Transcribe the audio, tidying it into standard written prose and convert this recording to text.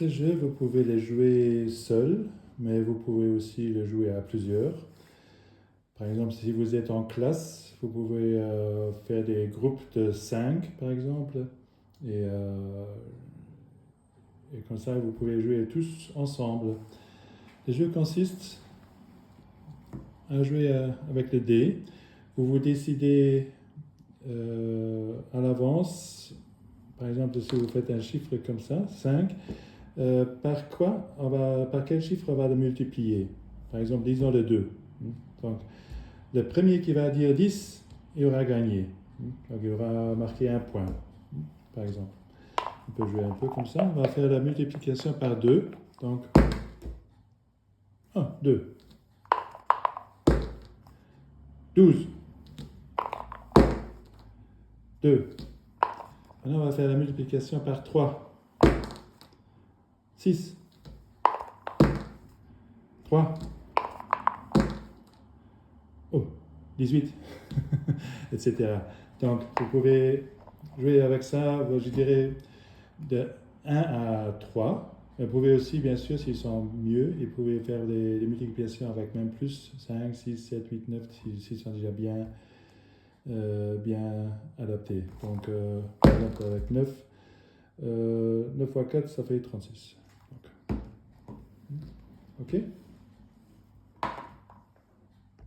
Ces jeux, vous pouvez les jouer seul, mais vous pouvez aussi les jouer à plusieurs. Par exemple, si vous êtes en classe, vous pouvez faire des groupes de 5, par exemple, et, euh, et comme ça, vous pouvez jouer tous ensemble. Les jeux consistent à jouer avec les dés. Vous décidez à l'avance, par exemple, si vous faites un chiffre comme ça, 5, par quel chiffre on va le multiplier? Par exemple, disons le 2. Donc, le premier qui va dire 10, il aura gagné. Donc, il aura marqué un point, par exemple. On peut jouer un peu comme ça. On va faire la multiplication par 2. Donc, 1, 2, 12, 2. Maintenant, on va faire la multiplication par 3. 6, 3, oh, 18, etc. Donc, vous pouvez jouer avec ça, je dirais, de 1 à 3. Vous pouvez aussi, bien sûr, s'ils sont mieux, vous pouvez faire des multiplications avec même plus, 5, 6, 7, 8, 9, s'ils sont déjà bien adaptés. Donc, par exemple, avec 9, 9 fois 4, ça fait 36. Donc, OK?